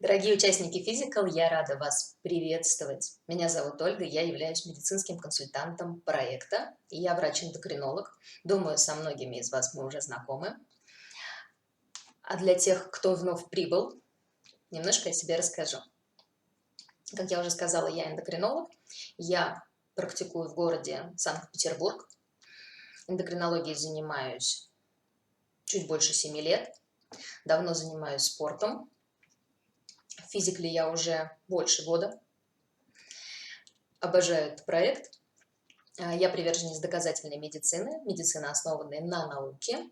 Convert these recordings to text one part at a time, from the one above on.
Дорогие участники Physical, я рада вас приветствовать. Меня зовут Ольга, я являюсь медицинским консультантом проекта, и я врач-эндокринолог. Думаю, со многими из вас мы уже знакомы. А для тех, кто вновь прибыл, немножко о себе расскажу. Как я уже сказала, я эндокринолог, я практикую в городе Санкт-Петербург. Эндокринологией занимаюсь чуть больше 7 лет, давно занимаюсь спортом. В физикле я уже больше года. Обожаю этот проект. Я приверженец доказательной медицины, медицины, основанной на науке.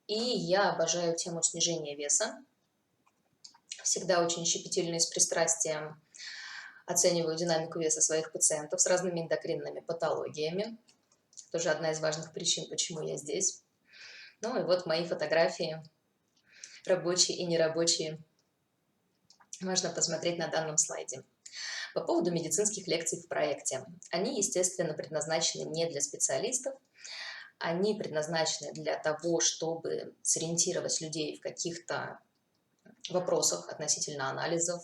И я обожаю тему снижения веса. Всегда очень щепетильно и с пристрастием оцениваю динамику веса своих пациентов с разными эндокринными патологиями. Тоже одна из важных причин, почему я здесь. Ну и вот мои фотографии, рабочие и нерабочие, можно посмотреть на данном слайде. По поводу медицинских лекций в проекте. Они, естественно, предназначены не для специалистов, они предназначены для того, чтобы сориентировать людей в каких-то вопросах относительно анализов,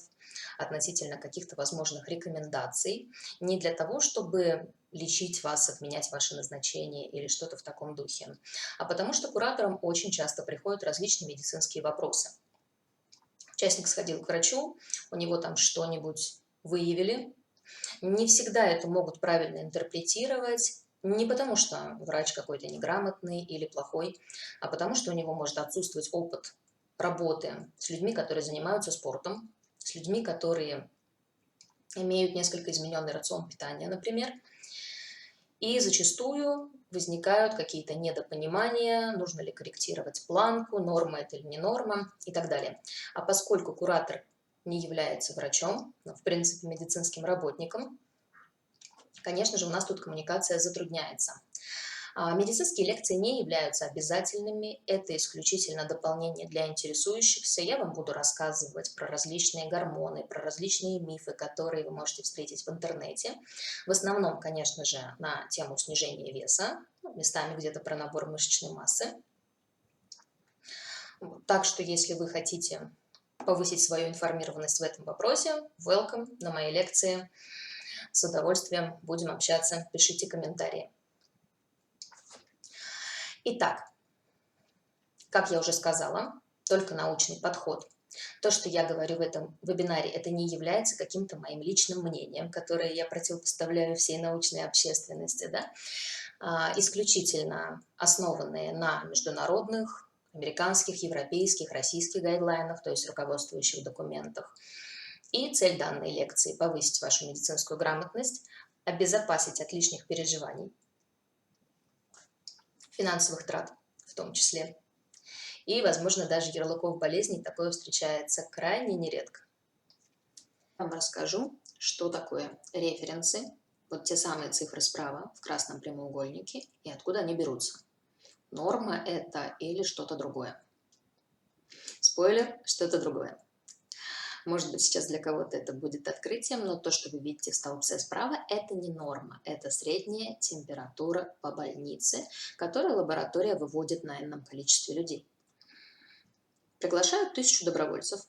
относительно каких-то возможных рекомендаций, не для того, чтобы лечить вас, отменять ваши назначения или что-то в таком духе, а потому что кураторам очень часто приходят различные медицинские вопросы. Участник сходил к врачу, у него там что-нибудь выявили. Не всегда это могут правильно интерпретировать, не потому что врач какой-то неграмотный или плохой, а потому что у него может отсутствовать опыт работы с людьми, которые занимаются спортом, с людьми, которые имеют несколько измененный рацион питания, например. И зачастую возникают какие-то недопонимания, нужно ли корректировать планку, норма это или не норма и так далее. А поскольку куратор не является врачом, но в принципе медицинским работником, конечно же, у нас тут коммуникация затрудняется. Медицинские лекции не являются обязательными, это исключительно дополнение для интересующихся. Я вам буду рассказывать про различные гормоны, про различные мифы, которые вы можете встретить в интернете. В основном, конечно же, на тему снижения веса, местами где-то про набор мышечной массы. Так что, если вы хотите повысить свою информированность в этом вопросе, welcome на мои лекции. С удовольствием будем общаться, пишите комментарии. Итак, как я уже сказала, только научный подход. То, что я говорю в этом вебинаре, это не является каким-то моим личным мнением, которое я противопоставляю всей научной общественности, да? Исключительно основанные на международных, американских, европейских, российских гайдлайнах, то есть руководствующих документах. И цель данной лекции – повысить вашу медицинскую грамотность, обезопасить от лишних переживаний, финансовых трат в том числе. И, возможно, даже ярлыков болезней такое встречается крайне нередко. Я вам расскажу, что такое референсы, вот те самые цифры справа в красном прямоугольнике, и откуда они берутся. Норма это или что-то другое. Спойлер, что-то другое. Может быть, сейчас для кого-то это будет открытием, но то, что вы видите в столбце справа, это не норма, это средняя температура по больнице, которую лаборатория выводит на энном количестве людей. Приглашают 1000 добровольцев,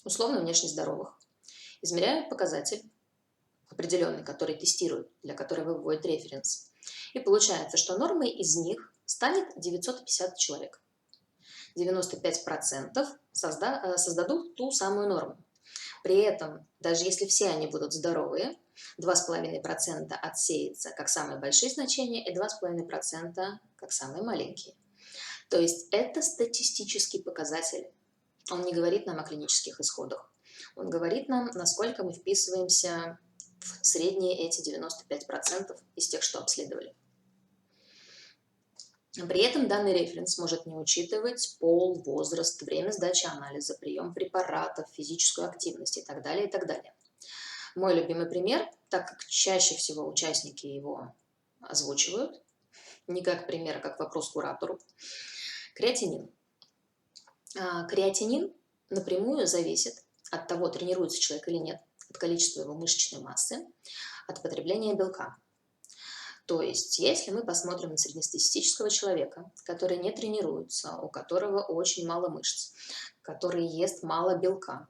условно внешне здоровых, измеряют показатель определенный, который тестируют, для которого выводят референс. И получается, что нормой из них станет 950 человек. 95% создадут ту самую норму. При этом, даже если все они будут здоровые, 2,5% отсеется как самые большие значения и 2,5% как самые маленькие. То есть это статистический показатель. Он не говорит нам о клинических исходах. Он говорит нам, насколько мы вписываемся в средние эти 95% из тех, что обследовали. При этом данный референс может не учитывать пол, возраст, время сдачи анализа, прием препаратов, физическую активность и так далее, и так далее. Мой любимый пример, так как чаще всего участники его озвучивают, не как пример, а как вопрос куратору, креатинин. Креатинин напрямую зависит от того, тренируется человек или нет, от количества его мышечной массы, от потребления белка. То есть, если мы посмотрим на среднестатистического человека, который не тренируется, у которого очень мало мышц, который ест мало белка.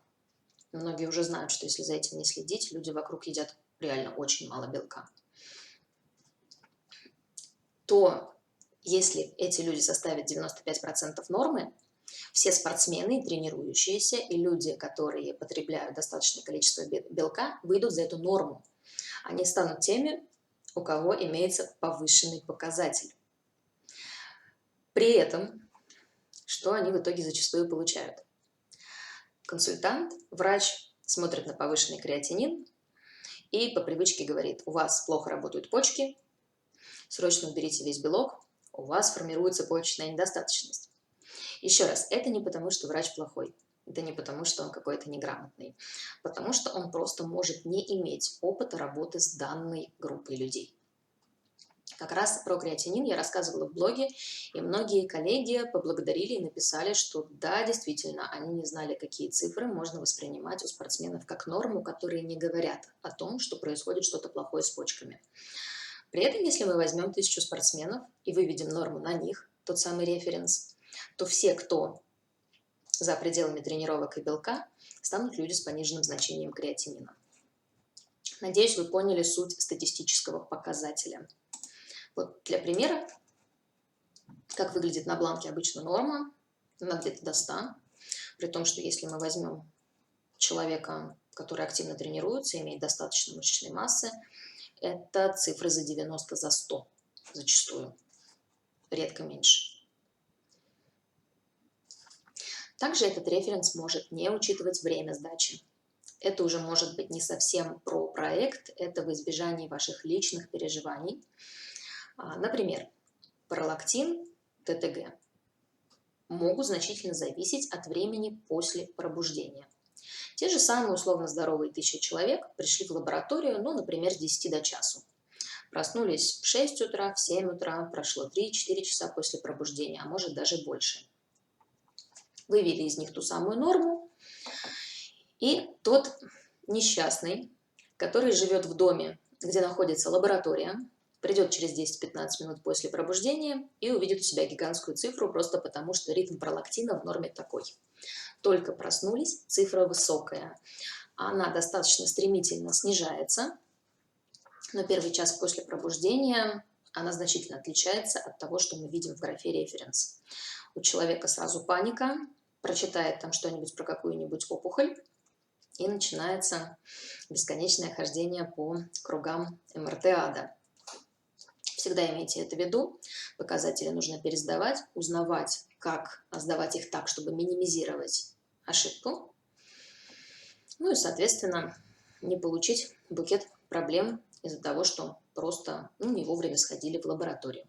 Многие уже знают, что если за этим не следить, люди вокруг едят реально очень мало белка. То если эти люди составят 95% нормы, все спортсмены, тренирующиеся и люди, которые потребляют достаточное количество белка, выйдут за эту норму. Они станут теми, у кого имеется повышенный показатель. При этом, что они в итоге зачастую получают? Консультант, врач смотрит на повышенный креатинин и по привычке говорит: у вас плохо работают почки, срочно уберите весь белок, у вас формируется почечная недостаточность. Еще раз, это не потому, что врач плохой, это не потому, что он какой-то неграмотный, потому что он просто может не иметь опыта работы с данной группой людей. Как раз про креатинин я рассказывала в блоге, и многие коллеги поблагодарили и написали, что да, действительно, они не знали, какие цифры можно воспринимать у спортсменов как норму, которые не говорят о том, что происходит что-то плохое с почками. При этом, если мы возьмем 1000 спортсменов и выведем норму на них, тот самый референс, то все, кто за пределами тренировок и белка, станут люди с пониженным значением креатинина. Надеюсь, вы поняли суть статистического показателя. Вот для примера, как выглядит на бланке обычно норма, она где-то до 100, при том, что если мы возьмем человека, который активно тренируется, имеет достаточно мышечной массы, это цифры за 90, за 100 зачастую, редко меньше. Также этот референс может не учитывать время сдачи. Это уже может быть не совсем про проект, это в избежании ваших личных переживаний. Например, пролактин, ТТГ могут значительно зависеть от времени после пробуждения. Те же самые условно здоровые 1000 человек пришли в лабораторию, ну, например, с 10 до часу. Проснулись в 6 утра, в 7 утра, прошло 3-4 часа после пробуждения, а может даже больше. Вывели из них ту самую норму, и тот несчастный, который живет в доме, где находится лаборатория, придет через 10-15 минут после пробуждения и увидит у себя гигантскую цифру, просто потому что ритм пролактина в норме такой. Только проснулись, цифра высокая. Она достаточно стремительно снижается, но первый час после пробуждения она значительно отличается от того, что мы видим в графе референс. У человека сразу паника, прочитает там что-нибудь про какую-нибудь опухоль, и начинается бесконечное хождение по кругам МРТ-ада. Всегда имейте это в виду. Показатели нужно пересдавать, узнавать, как сдавать их так, чтобы минимизировать ошибку. Ну и, соответственно, не получить букет проблем из-за того, что просто не вовремя сходили в лабораторию.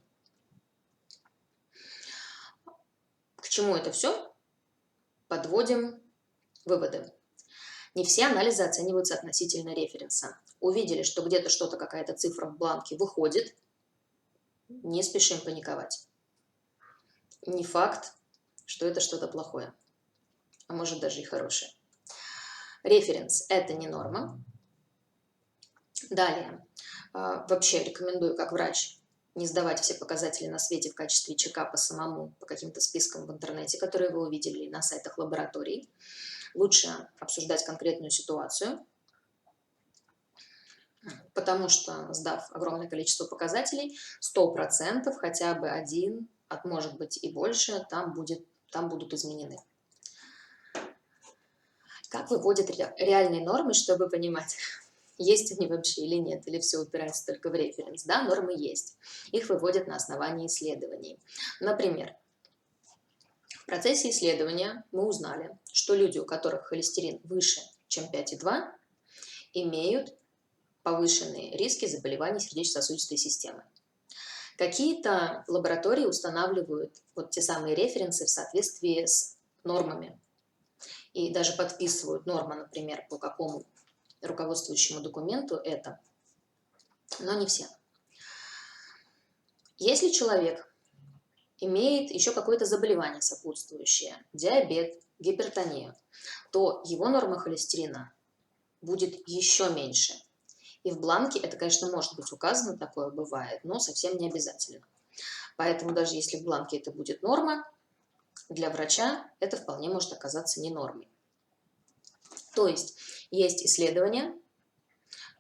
К чему это все? Подводим выводы. Не все анализы оцениваются относительно референса. Увидели, что где-то что-то, какая-то цифра в бланке выходит, не спешим паниковать. Не факт, что это что-то плохое, а может даже и хорошее. Референс – это не норма. Далее, вообще рекомендую как врач не сдавать все показатели на свете в качестве чекапа самому по каким-то спискам в интернете, которые вы увидели на сайтах лабораторий. Лучше обсуждать конкретную ситуацию, потому что, сдав огромное количество показателей, 100% хотя бы один, а может быть и больше, там будут изменены. Как выводят реальные нормы, чтобы понимать, есть они вообще или нет, или все упирается только в референс? Да, нормы есть. Их выводят на основании исследований. Например, в процессе исследования мы узнали, что люди, у которых холестерин выше, чем 5,2, имеют повышенные риски заболеваний сердечно-сосудистой системы. Какие-то лаборатории устанавливают вот те самые референсы в соответствии с нормами и даже подписывают норму, например, по какому руководствующему документу это, но не все. Если человек имеет еще какое-то заболевание сопутствующее, диабет, гипертонию, то его норма холестерина будет еще меньше. И в бланке это, конечно, может быть указано, такое бывает, но совсем не обязательно. Поэтому даже если в бланке это будет норма, для врача это вполне может оказаться не нормой. То есть исследования,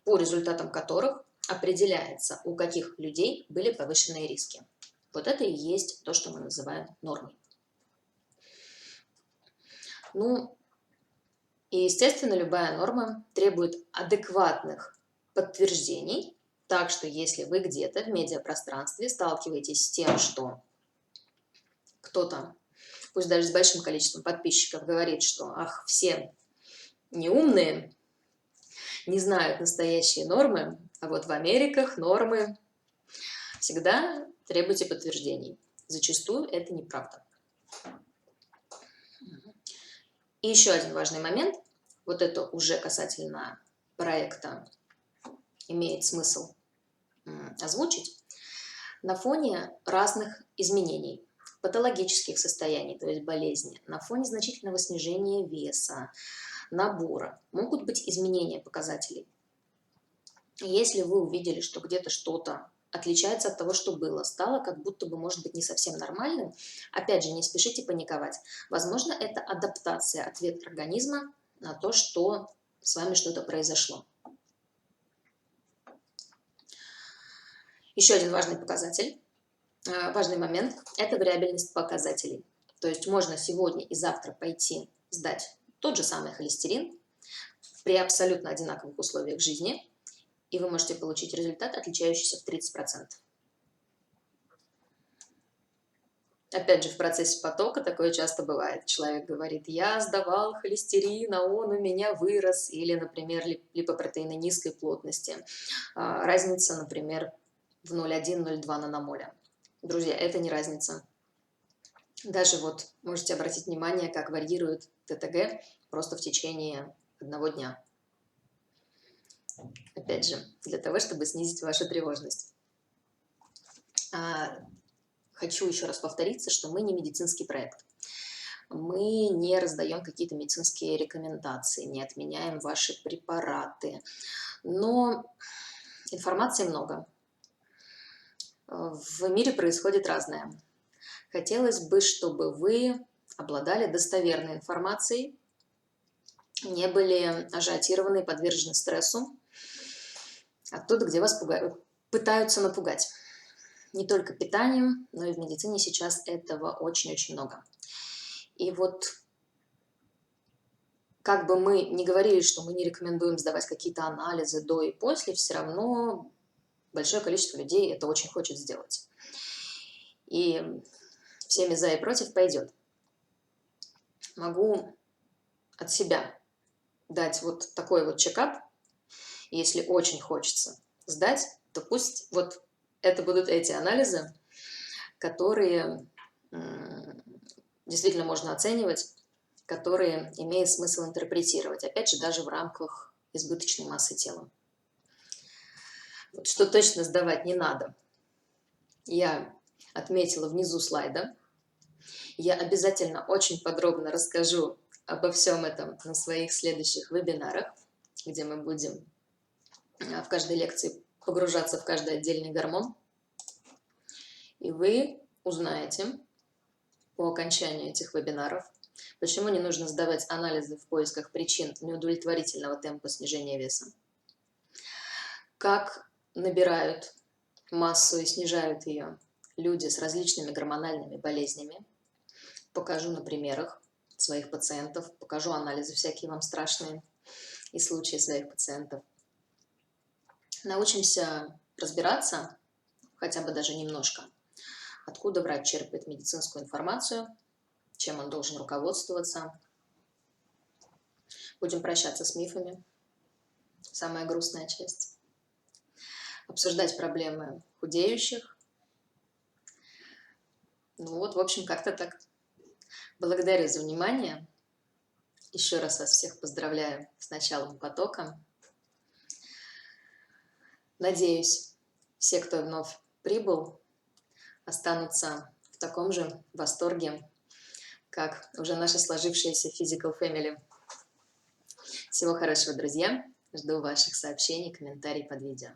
по результатам которых определяется, у каких людей были повышенные риски. Вот это и есть то, что мы называем нормой. Ну, и, естественно, любая норма требует адекватных подтверждений, так что если вы где-то в медиапространстве сталкиваетесь с тем, что кто-то, пусть даже с большим количеством подписчиков, говорит, что ах, все неумные, не знают настоящие нормы, а вот в Америках нормы, всегда требуйте подтверждений. Зачастую это неправда. И еще один важный момент, вот это уже касательно проекта имеет смысл озвучить, на фоне разных изменений, патологических состояний, то есть болезни, на фоне значительного снижения веса, набора, могут быть изменения показателей. Если вы увидели, что где-то что-то отличается от того, что было, стало как будто бы, может быть, не совсем нормальным, опять же, не спешите паниковать. Возможно, это адаптация, ответ организма на то, что с вами что-то произошло. Еще один важный показатель, важный момент – это вариабельность показателей. То есть можно сегодня и завтра пойти сдать тот же самый холестерин при абсолютно одинаковых условиях жизни, и вы можете получить результат, отличающийся в 30%. Опять же, в процессе потока такое часто бывает. Человек говорит, я сдавал холестерин, а он у меня вырос. Или, например, липопротеины низкой плотности. Разница, например, в 0,1-0,2 наномоля. Друзья, это не разница. Даже вот можете обратить внимание, как варьирует ТТГ просто в течение одного дня. Опять же, для того, чтобы снизить вашу тревожность. Хочу еще раз повториться, что мы не медицинский проект. Мы не раздаем какие-то медицинские рекомендации, не отменяем ваши препараты. Но информации много. В мире происходит разное. Хотелось бы, чтобы вы обладали достоверной информацией, не были ажиотированы и подвержены стрессу оттуда, где вас пытаются напугать. Не только питанием, но и в медицине сейчас этого очень-очень много. И вот как бы мы ни говорили, что мы не рекомендуем сдавать какие-то анализы до и после, все равно большое количество людей это очень хочет сделать. И всеми за и против пойдет. Могу от себя дать вот такой вот чекап. Если очень хочется сдать, то пусть вот это будут эти анализы, которые действительно можно оценивать, которые имеет смысл интерпретировать. Опять же, даже в рамках избыточной массы тела. Вот что точно сдавать не надо. Я отметила внизу слайда. Я обязательно очень подробно расскажу обо всем этом на своих следующих вебинарах, где мы будем в каждой лекции погружаться в каждый отдельный гормон. И вы узнаете по окончанию этих вебинаров, почему не нужно сдавать анализы в поисках причин неудовлетворительного темпа снижения веса, как набирают массу и снижают ее люди с различными гормональными болезнями. Покажу на примерах своих пациентов, покажу анализы всякие вам страшные и случаи своих пациентов. Научимся разбираться, хотя бы даже немножко, откуда врач черпает медицинскую информацию, чем он должен руководствоваться. Будем прощаться с мифами, самая грустная часть. Обсуждать проблемы худеющих. Ну вот, в общем, как-то так. Благодарю за внимание. Еще раз вас всех поздравляю с началом потока. Надеюсь, все, кто вновь прибыл, останутся в таком же восторге, как уже наша сложившаяся Physical Family. Всего хорошего, друзья. Жду ваших сообщений, комментариев под видео.